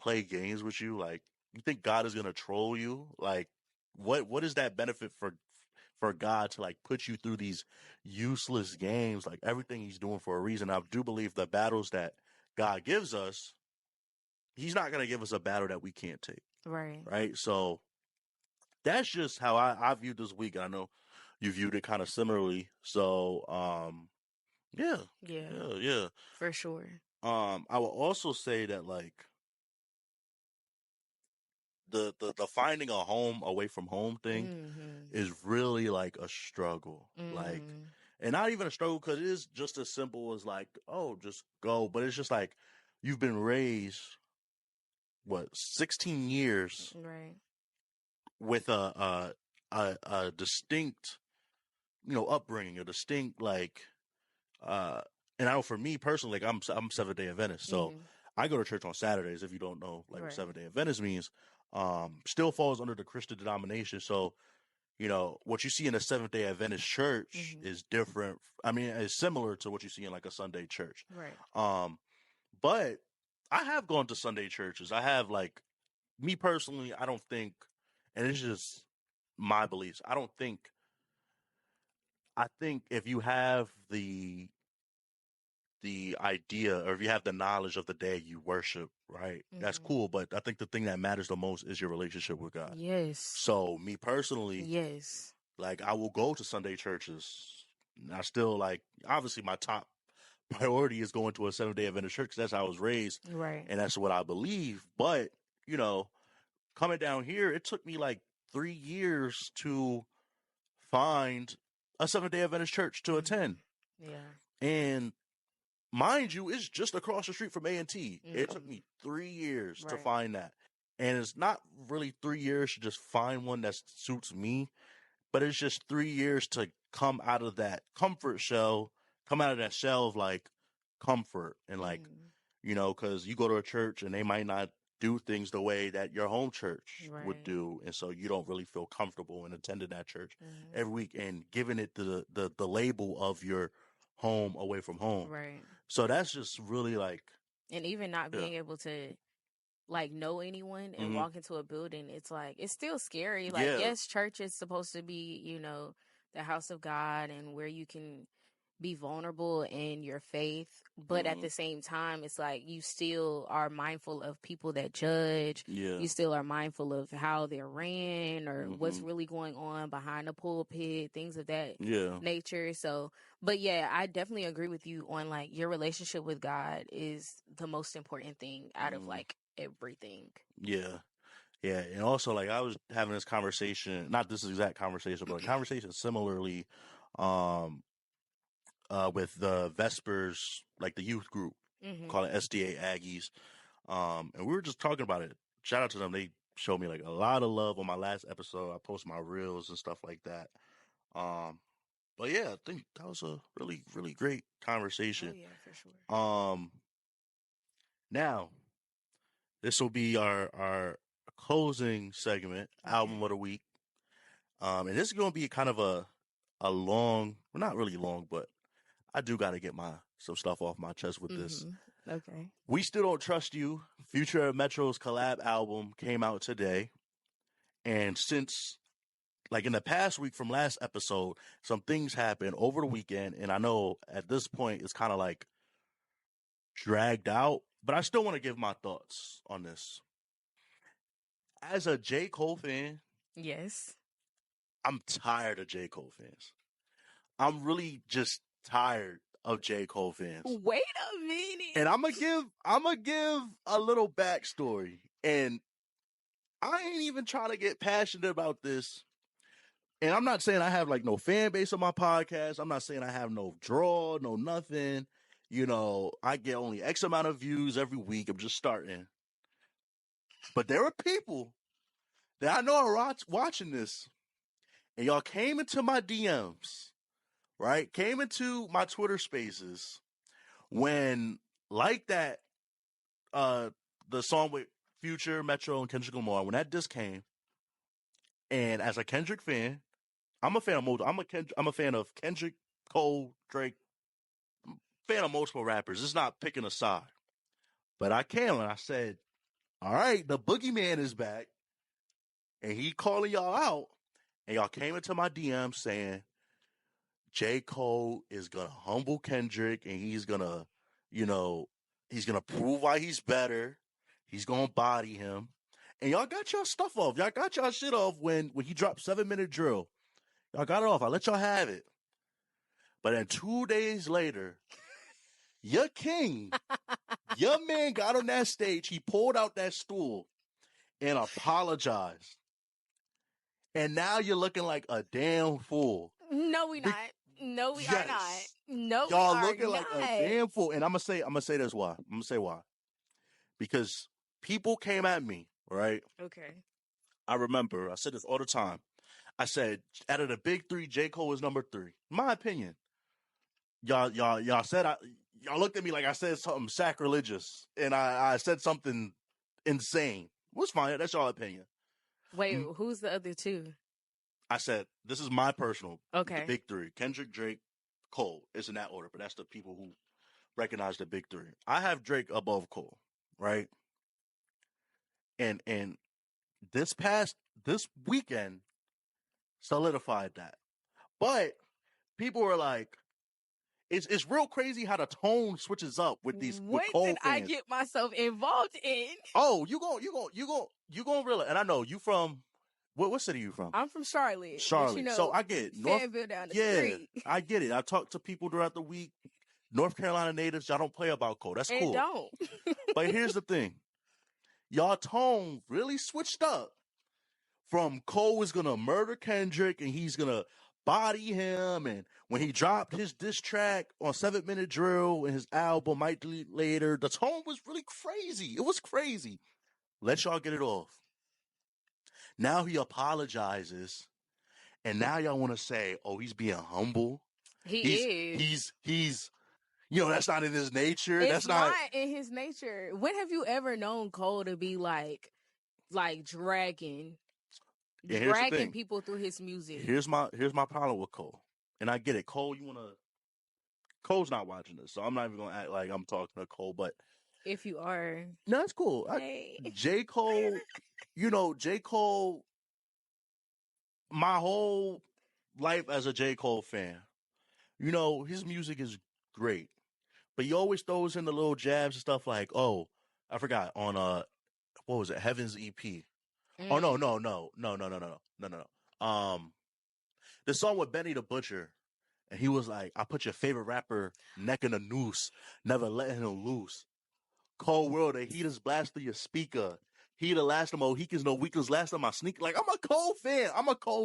Speaker 1: play games with you? Like, you think God is going to troll you? Like, what is that benefit for God to, like, put you through these useless games? Like, everything he's doing for a reason. I do believe the battles that God gives us, he's not going to give us a battle that we can't take.
Speaker 2: Right.
Speaker 1: Right. So that's just how I viewed this week. I know you viewed it kind of similarly. So, yeah.
Speaker 2: For sure.
Speaker 1: I will also say that like the finding a home away from home thing is really like a struggle. Like, and not even a struggle because it is just as simple as like, oh, just go. But it's just like you've been raised 16 years
Speaker 2: Right.
Speaker 1: with a distinct, upbringing, a distinct like and I know for me personally, like I'm Seventh-day Adventist, so I go to church on Saturdays. If you don't know, like what Seventh-day Adventist means, still falls under the Christian denomination. So, what you see in a Seventh-day Adventist church is different. I mean, it's similar to what you see in like a Sunday church.
Speaker 2: Right.
Speaker 1: But I have gone to Sunday churches. I have like me personally. I don't think, and it's just my beliefs. I think if you have the idea, or if you have the knowledge of the day you worship, right? That's cool. But I think the thing that matters the most is your relationship with God.
Speaker 2: Yes.
Speaker 1: So me personally,
Speaker 2: yes,
Speaker 1: like I will go to Sunday churches. I still like, obviously my top priority is going to a Seventh-day Adventist church because that's how I was raised.
Speaker 2: Right.
Speaker 1: And that's what I believe. But, coming down here, it took me like 3 years to find a Seventh-day Adventist church to attend.
Speaker 2: Yeah.
Speaker 1: And mind you, it's just across the street from A&T. It took me 3 years to find that. And it's not really 3 years to just find one that suits me, but it's just 3 years to come out of that comfort shell, come out of that shell of like comfort and like, because you go to a church and they might not do things the way that your home church would do. And so you don't really feel comfortable in attending that church every week and giving it the label of your home away from home.
Speaker 2: Right.
Speaker 1: So that's just really like,
Speaker 2: and even not being able to like know anyone and walk into a building, it's like it's still scary. Like, yes, church is supposed to be, the house of God and where you can be vulnerable in your faith, but at the same time, it's like you still are mindful of people that judge. You still are mindful of how they're ran or what's really going on behind the pulpit, things of that nature. So, but yeah, I definitely agree with you on like your relationship with God is the most important thing out of like everything.
Speaker 1: Yeah. And also like I was having this conversation, not this exact conversation, but a conversation similarly, with the Vespers, like the youth group, called it SDA Aggies. And we were just talking about it. Shout out to them. They showed me like a lot of love on my last episode. I posted my reels and stuff like that. But yeah, I think that was a really, really great conversation.
Speaker 2: Oh yeah, for sure.
Speaker 1: Now this will be our closing segment, album of the week. And this is going to be kind of a long, well, not really long, but I do got to get some stuff off my chest with this.
Speaker 2: Okay.
Speaker 1: We Still Don't Trust You, Future and Metro's collab album came out today. And since, like in the past week from last episode, some things happened over the weekend. And I know at this point it's kind of like dragged out, but I still want to give my thoughts on this. As a J. Cole fan,
Speaker 2: yes,
Speaker 1: I'm tired of J. Cole fans. I'm really just tired of J. Cole fans.
Speaker 2: Wait a minute.
Speaker 1: And I'm gonna give a little backstory. And I ain't even trying to get passionate about this. And I'm not saying I have like no fan base on my podcast. I'm not saying I have no draw, no nothing. I get only X amount of views every week. I'm just starting. But there are people that I know are watching this. And y'all came into my DMs. Right? Came into my Twitter spaces when, like that, the song with Future, Metro, and Kendrick Lamar, when that disc came, and as a Kendrick fan, I'm a fan of Kendrick, Cole, Drake, fan of multiple rappers. It's not picking a side. But I came and I said, all right, the boogeyman is back, and he calling y'all out, and y'all came into my DM saying, J. Cole is going to humble Kendrick and he's going to, he's going to prove why he's better. He's going to body him. And y'all got y'all stuff off. Y'all got y'all shit off when he dropped 7-Minute Drill. Y'all got it off. I let y'all have it. But then 2 days later, Your king, your man got on that stage. He pulled out that stool and apologized. And now you're looking like a damn fool.
Speaker 2: No, we not. No, we are not.
Speaker 1: Yes.
Speaker 2: No,
Speaker 1: Y'all
Speaker 2: we are
Speaker 1: looking like
Speaker 2: not.
Speaker 1: a damn fool. And I'm gonna say this why. I'm gonna say why. Because people came at me, right?
Speaker 2: Okay.
Speaker 1: I remember I said this all the time. I said, out of the big three, J. Cole is number 3. My opinion. Y'all said y'all looked at me like I said something sacrilegious, and I said something insane. It was fine. That's y'all opinion.
Speaker 2: Wait, who's the other 2?
Speaker 1: I said, this is my personal
Speaker 2: Okay.
Speaker 1: the big 3. Kendrick, Drake, Cole. It's in that order, but that's the people who recognize the big 3. I have Drake above Cole, right? And this weekend solidified that. But people were like, it's real crazy how the tone switches up with these with Cole
Speaker 2: did
Speaker 1: fans.
Speaker 2: I get myself involved in?
Speaker 1: Oh, you gonna realize, and I know you from what city you from?
Speaker 2: I'm from Charlotte.
Speaker 1: Charlotte.
Speaker 2: But, you know,
Speaker 1: So I get it.
Speaker 2: Fanville down the street.
Speaker 1: I get it. I talk to people throughout the week. North Carolina natives, y'all don't play about Cole. That's cool.
Speaker 2: It don't.
Speaker 1: But here's the thing. Y'all tone really switched up from Cole is gonna murder Kendrick and he's gonna body him, and when he dropped his diss track on 7 Minute Drill and his album Might Delete Later, the tone was really crazy. It was crazy. Let y'all get it off. Now he apologizes, and now y'all want to say, oh, he's being humble. He's you know, that's not in his nature.
Speaker 2: It's
Speaker 1: that's not
Speaker 2: in his nature. When have you ever known Cole to be like dragging people through his music?
Speaker 1: Here's my problem with Cole. And I get it. Cole's not watching this, so I'm not even gonna act like I'm talking to Cole, but
Speaker 2: if you are,
Speaker 1: no, it's cool.
Speaker 2: hey.
Speaker 1: J. Cole, J. Cole, my whole life as a J. Cole fan, his music is great. But he always throws in the little jabs and stuff like, oh, I forgot, on what was it, Heaven's EP. Oh no. The song with Benny the Butcher, and he was like, I put your favorite rapper neck in a noose, never letting him loose. Cold world, the heat is blast through your speaker. He the last of Mohicans, no weakness, last of my sneaker. Like, I'm a Cole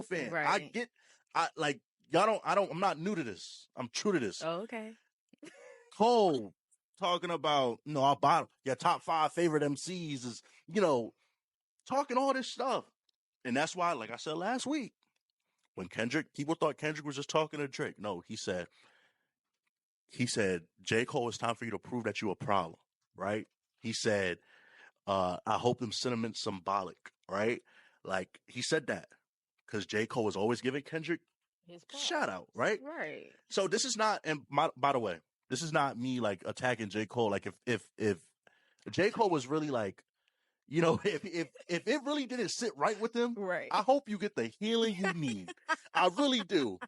Speaker 1: fan.
Speaker 2: Right.
Speaker 1: I'm not new to this. I'm true to this.
Speaker 2: Oh, okay.
Speaker 1: Cole talking about, our bottom, your top 5 favorite MCs is, talking all this stuff. And that's why, like I said last week, when people thought Kendrick was just talking to Drake. No, he said, J. Cole, it's time for you to prove that you a problem, right? He said, I hope them sentiments symbolic, right? Like, he said that because J. Cole was always giving Kendrick his shout out, right?
Speaker 2: Right.
Speaker 1: So this is not, and by the way, this is not me like attacking J. Cole. Like if J. Cole was really like, if it really didn't sit right with him,
Speaker 2: right,
Speaker 1: I hope you get the healing you need. I really do.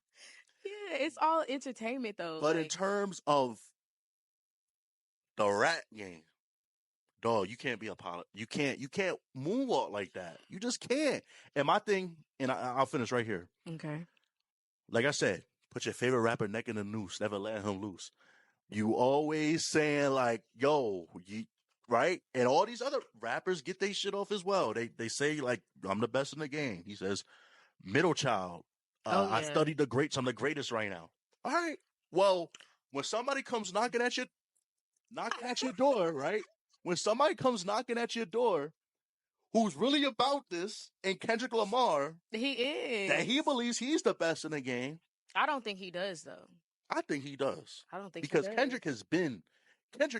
Speaker 2: Yeah, it's all entertainment though.
Speaker 1: But in terms of the rap game, dog, you can't be you can't moonwalk like that. You just can't. And my thing, and I'll finish right here.
Speaker 2: Okay.
Speaker 1: Like I said, put your favorite rapper neck in the noose, never let him loose. You always saying like, yo, right? And all these other rappers get their shit off as well. They say like, I'm the best in the game. He says, middle child. I studied the greats. I'm the greatest right now. All right. Well, when somebody comes knocking at your door, right? When somebody comes knocking at your door, who's really about this, and Kendrick Lamar,
Speaker 2: he is,
Speaker 1: that he believes he's the best in the game.
Speaker 2: I don't think he does though.
Speaker 1: I think he does.
Speaker 2: I don't think
Speaker 1: because
Speaker 2: he does.
Speaker 1: Kendrick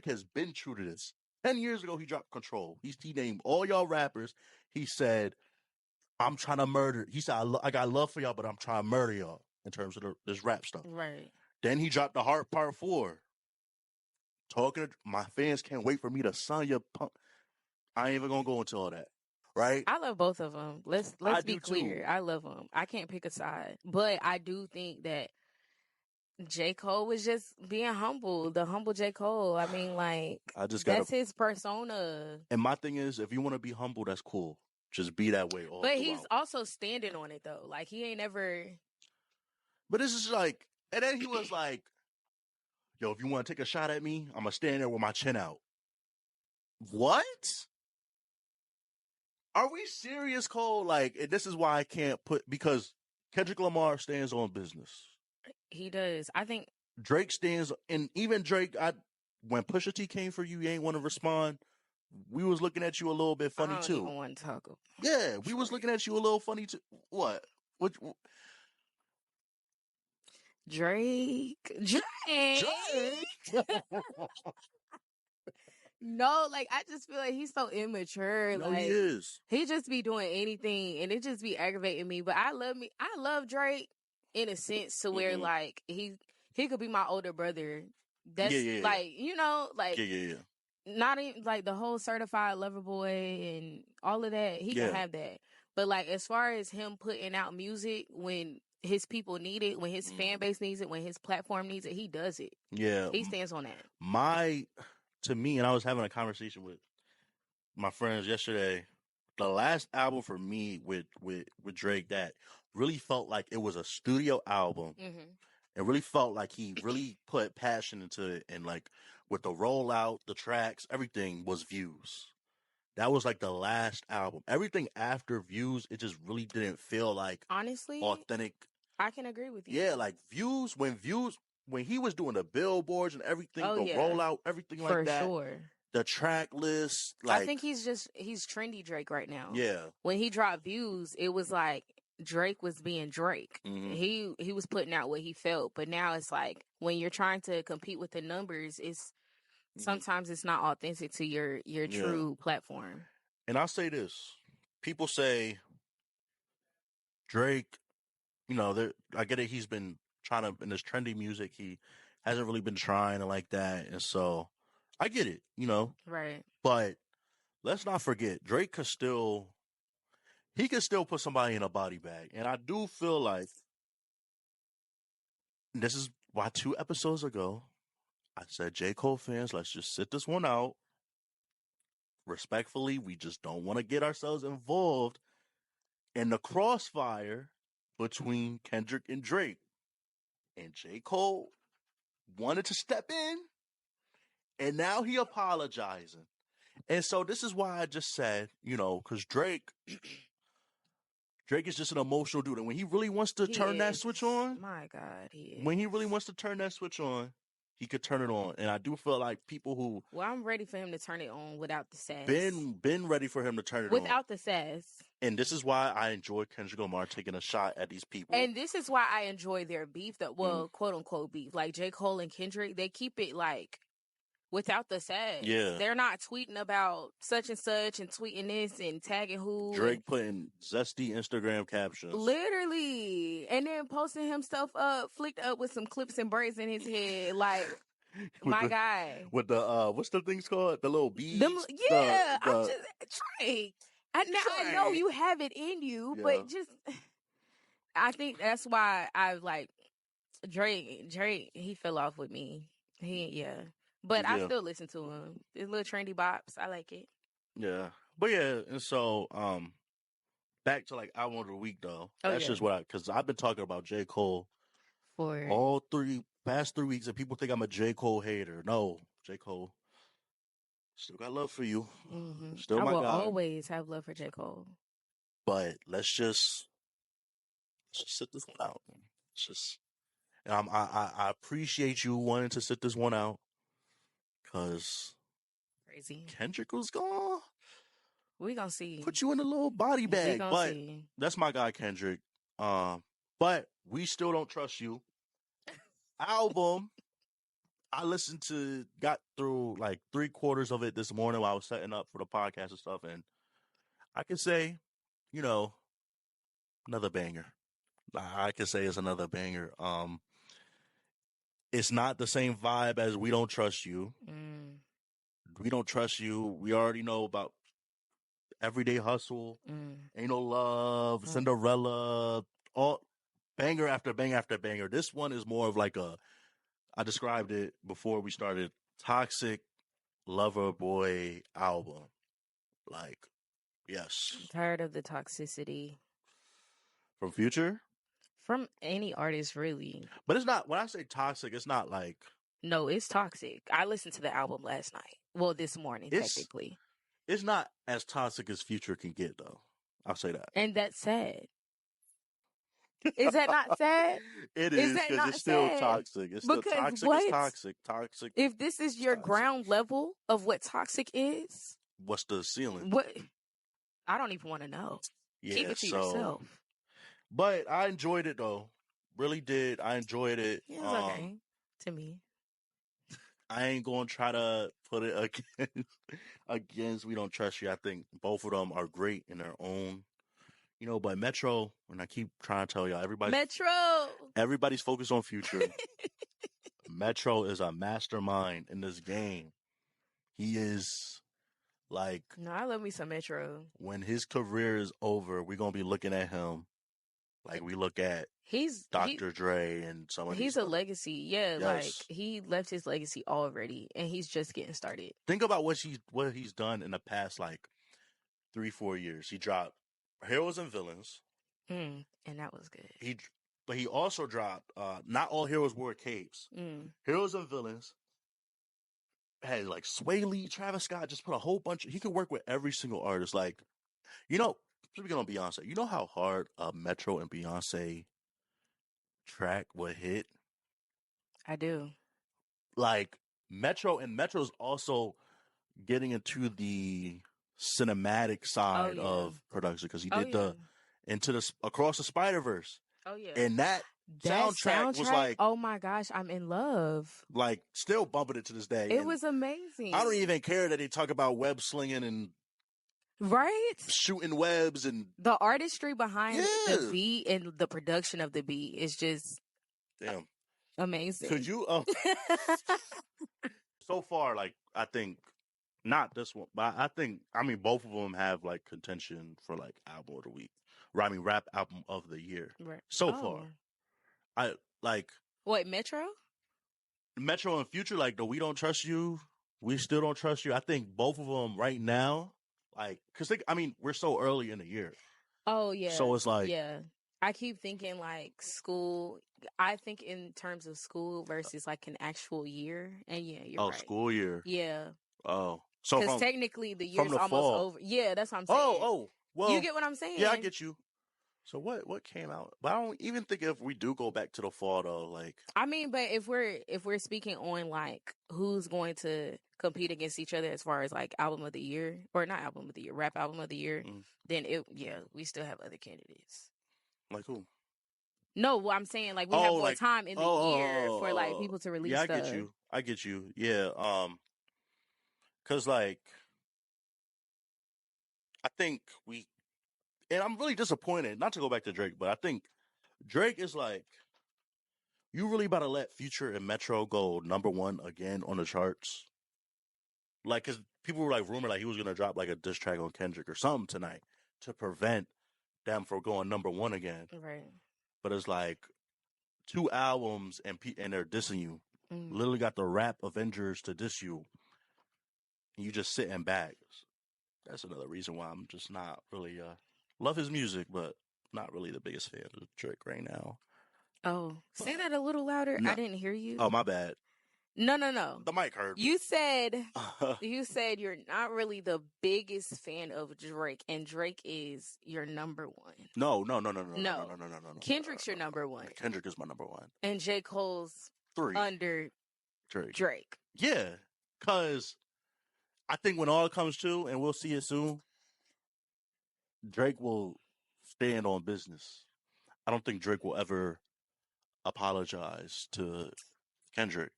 Speaker 1: has been true to this. 10 years ago, he dropped Control. He named all y'all rappers. He said, I'm trying to murder. He said, I got love for y'all, but I'm trying to murder y'all in terms of this rap stuff.
Speaker 2: Right.
Speaker 1: Then he dropped The Heart Part 4. Talking to my fans can't wait for me to sign your punk. I ain't even going to go into all that. Right?
Speaker 2: I love both of them. Let's be clear. Too. I love them. I can't pick a side. But I do think that J. Cole was just being humble. The humble J. Cole. I mean, like, that's his persona.
Speaker 1: And my thing is, if you want to be humble, that's cool. Just be that way all
Speaker 2: But
Speaker 1: throughout.
Speaker 2: He's also standing on it, though. Like, he ain't ever...
Speaker 1: But this is like... And then he was like, yo, if you want to take a shot at me, I'm gonna stand there with my chin out. What? Are we serious, Cole? Like, and this is why I can't because Kendrick Lamar stands on business.
Speaker 2: He does. I think
Speaker 1: Drake stands, and even Drake, when Pusha T came for you, you ain't want to respond. We was looking at you a little bit funny
Speaker 2: I don't
Speaker 1: too.
Speaker 2: even want to talk.
Speaker 1: Yeah, we was looking at you a little funny too. What?
Speaker 2: Drake.
Speaker 1: Drake?
Speaker 2: No, like I just feel like he's so immature.
Speaker 1: No,
Speaker 2: like
Speaker 1: he is.
Speaker 2: He just be doing anything, and it just be aggravating me. But I love Drake in a sense to where like he could be my older brother. That's like
Speaker 1: yeah.
Speaker 2: Not even like the whole certified lover boy and all of that. He can have that. But like as far as him putting out music when his people need it, when his fan base needs it, when his platform needs it, he does it.
Speaker 1: Yeah.
Speaker 2: He stands on that.
Speaker 1: To me, and I was having a conversation with my friends yesterday, the last album for me with Drake that really felt like it was a studio album. It really felt like he really put passion into it, and like with the rollout, the tracks, everything was Views. That was like the last album. Everything after Views, it just really didn't feel like
Speaker 2: honestly
Speaker 1: authentic.
Speaker 2: I can agree with you.
Speaker 1: Yeah, like Views, when he was doing the billboards and everything, rollout, everything like that. For sure. The track list, like
Speaker 2: I think he's trendy Drake right now.
Speaker 1: Yeah.
Speaker 2: When he dropped Views, it was like Drake was being Drake. He was putting out what he felt, but now it's like when you're trying to compete with the numbers, it's sometimes it's not authentic to your true platform.
Speaker 1: And I'll say this. People say Drake, I get it, he's been trying to, in this trendy music, he hasn't really been trying and like that. And so I get it,
Speaker 2: Right.
Speaker 1: But let's not forget, Drake could still put somebody in a body bag. And I do feel like this is why 2 episodes ago, I said, J. Cole fans, let's just sit this one out. Respectfully, we just don't want to get ourselves involved in the crossfire between Kendrick and Drake. And J. Cole wanted to step in, and now he apologizing. And so this is why I just said, because Drake is just an emotional dude. And when he really wants to turn that switch on,
Speaker 2: my God, he is.
Speaker 1: When he really wants to turn that switch on, he could turn it on. And I do feel like people who...
Speaker 2: Well, I'm ready for him to turn it on without the sass.
Speaker 1: Been ready for him to turn it
Speaker 2: on. Without the sass.
Speaker 1: And this is why I enjoy Kendrick Lamar taking a shot at these people.
Speaker 2: And this is why I enjoy their beef, quote unquote beef. Like J. Cole and Kendrick, they keep it like without the sass.
Speaker 1: Yeah.
Speaker 2: They're not tweeting about such and such and tweeting this and tagging who.
Speaker 1: Drake putting zesty Instagram captions.
Speaker 2: Literally. And then posting himself up, flicked up with some clips and braids in his head. Like, my guy.
Speaker 1: With the, what's the things called? The little beads?
Speaker 2: I'm just, Drake. I know you have it in you, but just, I think that's why I like Drake, he fell off with me. But I still listen to him. His little trendy bops. I like it.
Speaker 1: Yeah. But yeah, and so back to like album of the week though. That's just because I've been talking about J. Cole for all past 3 weeks, and people think I'm a J. Cole hater. No, J. Cole still got love for you. Still my guy. I will
Speaker 2: always have love for J. Cole.
Speaker 1: But let's just sit this one out. And I appreciate you wanting to sit this one out. Cause
Speaker 2: crazy
Speaker 1: Kendrick was gone.
Speaker 2: We gonna see.
Speaker 1: Put you in a little body bag, but that's my guy Kendrick. But we still don't trust you. Album, I got through like 3/4 of it this morning while I was setting up for the podcast and stuff, and I can say, another banger. I can say it's another banger. It's not the same vibe as We Don't Trust You. We Don't Trust You. We already know about Everyday Hustle, Ain't No Love, Cinderella, all banger after banger after banger. This one is more of like I described it before we started, toxic lover boy album. Like, yes.
Speaker 2: I'm tired of the toxicity.
Speaker 1: From Future?
Speaker 2: From any artist, really.
Speaker 1: But it's not, when I say toxic, it's not like
Speaker 2: No, it's toxic. I listened to the album last night. Well, this morning, technically.
Speaker 1: It's not as toxic as Future can get, though. I'll say that.
Speaker 2: And that's sad. Is that not sad?
Speaker 1: It is, because it's still
Speaker 2: sad?
Speaker 1: toxic. It's still toxic. It's toxic. Toxic.
Speaker 2: If this is your ground level of what toxic is,
Speaker 1: what's the ceiling?
Speaker 2: What? I don't even want to know.
Speaker 1: Yeah,
Speaker 2: keep it to yourself.
Speaker 1: But I enjoyed it, though. Really did. I enjoyed it.
Speaker 2: It was okay to me.
Speaker 1: I ain't gonna try to put it against We Don't Trust You. I think both of them are great in their own, but Metro, and I keep trying to tell y'all, everybody's focused on Future. Metro is a mastermind in this game. He is like,
Speaker 2: no, I love me some Metro.
Speaker 1: When his career is over, we're gonna be looking at him like we look at Dr. Dre and some of these.
Speaker 2: He's a legacy. Yeah,
Speaker 1: yes.
Speaker 2: Like he left his legacy already, and he's just getting started.
Speaker 1: Think about what he's done in the past, like 3-4 years. He dropped Heroes and Villains,
Speaker 2: and that was good.
Speaker 1: But he also dropped Not All Heroes Wear Capes. Heroes and Villains had like Sway Lee, Travis Scott, just put a whole bunch. He could work with every single artist. Like, speaking on Beyonce, you know how hard a Metro and Beyonce track would hit?
Speaker 2: I do.
Speaker 1: Like, Metro's also getting into the cinematic side of production, because he did the Across the Spider-Verse.
Speaker 2: Oh yeah.
Speaker 1: And that soundtrack was like,
Speaker 2: oh my gosh, I'm in love.
Speaker 1: Like, still bumping it to this day.
Speaker 2: It was amazing.
Speaker 1: I don't even care that they talk about web slinging and shooting webs, and
Speaker 2: the artistry behind the beat and the production of the beat is just amazing.
Speaker 1: Could you so far, like, I think not this one, but I mean both of them have like contention for like album of the week. Rap album of the year.
Speaker 2: Right.
Speaker 1: So far. I like
Speaker 2: what, Metro
Speaker 1: and Future, like the We Don't Trust You, We Still Don't Trust You. I think both of them right now, like, because we're so early in the year.
Speaker 2: Oh yeah.
Speaker 1: So it's like,
Speaker 2: I keep thinking like school. I think in terms of school versus like an actual year. And you're right.
Speaker 1: School year.
Speaker 2: Yeah.
Speaker 1: Oh, so
Speaker 2: because technically the year's almost
Speaker 1: fall.
Speaker 2: over. Yeah, that's what I'm saying.
Speaker 1: Oh, well,
Speaker 2: you get what I'm saying?
Speaker 1: Yeah, I get you. So what came out? But I don't even think if we do go back to the fall though, like,
Speaker 2: I mean, but if we're speaking on like who's going to compete against each other as far as like album of the year, or not album of the year, rap album of the year, then we still have other candidates.
Speaker 1: Like who?
Speaker 2: No, well, I'm saying like we have more time in the year for like people to release stuff.
Speaker 1: I get you. Yeah. Cause like, I think and I'm really disappointed, not to go back to Drake, but I think Drake is like, you really about to let Future and Metro go #1 again on the charts? Like, cause people were like rumored like he was gonna drop like a diss track on Kendrick or something tonight to prevent them from going #1 again.
Speaker 2: Right.
Speaker 1: But it's like 2 albums and they're dissing you. Literally got the rap Avengers to diss you. And you just sitting back. That's another reason why I'm just not really love his music, but not really the biggest fan of Drake right now.
Speaker 2: Oh, say that a little louder. No. I didn't hear you.
Speaker 1: Oh, my bad.
Speaker 2: No.
Speaker 1: The mic heard me.
Speaker 2: You said you're not really the biggest fan of Drake, and Drake is your #1.
Speaker 1: No.
Speaker 2: Kendrick's your #1.
Speaker 1: Kendrick is my #1.
Speaker 2: And J. Cole's
Speaker 1: 3
Speaker 2: under Drake.
Speaker 1: Yeah, because I think when all comes to, and we'll see it soon, Drake will stand on business. I don't think Drake will ever apologize to Kendrick,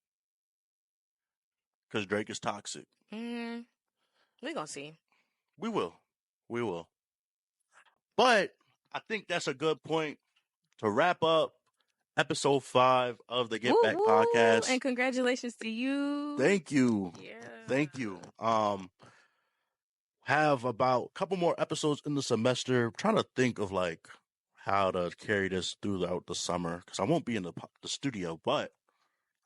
Speaker 1: because Drake is toxic.
Speaker 2: We're gonna see.
Speaker 1: We will. But I think that's a good point to wrap up episode 5 of the Get Back podcast.
Speaker 2: And congratulations to you.
Speaker 1: Thank you.
Speaker 2: Yeah.
Speaker 1: Thank you. Have about a couple more episodes in the semester. I'm trying to think of like how to carry this throughout the summer, because I won't be in the studio, but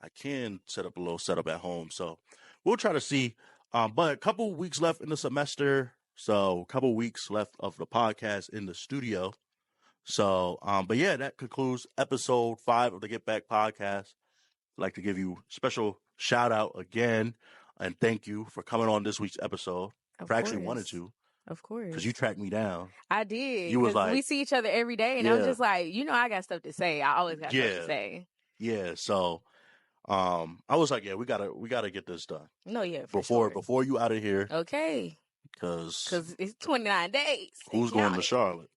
Speaker 1: I can set up a little setup at home. So we'll try to see. But a couple weeks left in the semester. So a couple weeks left of the podcast in the studio. So, but yeah, that concludes episode 5 of the Get Back podcast. I'd like to give you special shout out again and thank you for coming on this week's episode.
Speaker 2: Of
Speaker 1: I actually
Speaker 2: course.
Speaker 1: wanted to
Speaker 2: Of course.
Speaker 1: because you tracked me down.
Speaker 2: I did.
Speaker 1: You was
Speaker 2: 'cause
Speaker 1: like,
Speaker 2: we see each other every day, and I'm just like, I got stuff to say. I always got stuff to say.
Speaker 1: Yeah. So, I was like, yeah, we gotta get this done.
Speaker 2: No, yeah,
Speaker 1: before you out of here.
Speaker 2: Okay.
Speaker 1: Because
Speaker 2: it's 29 days.
Speaker 1: Who's going to Charlotte?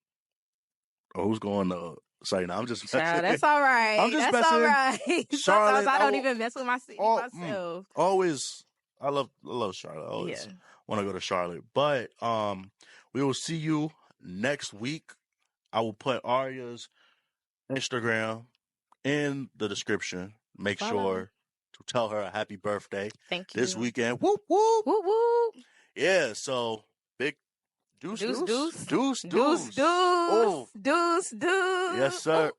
Speaker 1: Or who's going to... Sorry, no, I'm just messing.
Speaker 2: Child, that's all right.
Speaker 1: I'm just
Speaker 2: that's
Speaker 1: messing.
Speaker 2: all right.
Speaker 1: Charlotte,
Speaker 2: Sometimes I don't even mess with myself.
Speaker 1: Always, I love Charlotte. I always want to go to Charlotte. But we will see you next week. I will put Arya's Instagram in the description. Make sure to tell her a happy birthday.
Speaker 2: Thank you.
Speaker 1: This weekend. Whoop, whoop.
Speaker 2: Whoop, whoop.
Speaker 1: Yeah, so big deuce.
Speaker 2: Oh. Deuce.
Speaker 1: Yes, sir.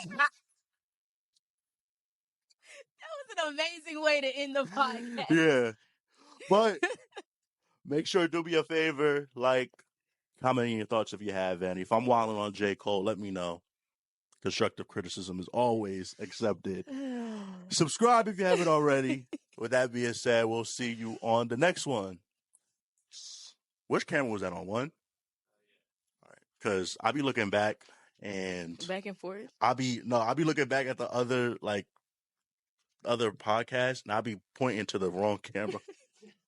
Speaker 2: That was an amazing way to end the podcast.
Speaker 1: Yeah. But make sure, do me a favor, comment your thoughts if you have any. If I'm wilding on J. Cole, let me know. Constructive criticism is always accepted. Subscribe if you haven't already. With that being said, we'll see you on the next one. Which camera was that on? One? All right. Because I be looking back and...
Speaker 2: Back and forth?
Speaker 1: I be looking back at the other podcasts, and I be pointing to the wrong camera.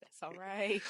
Speaker 2: That's all right.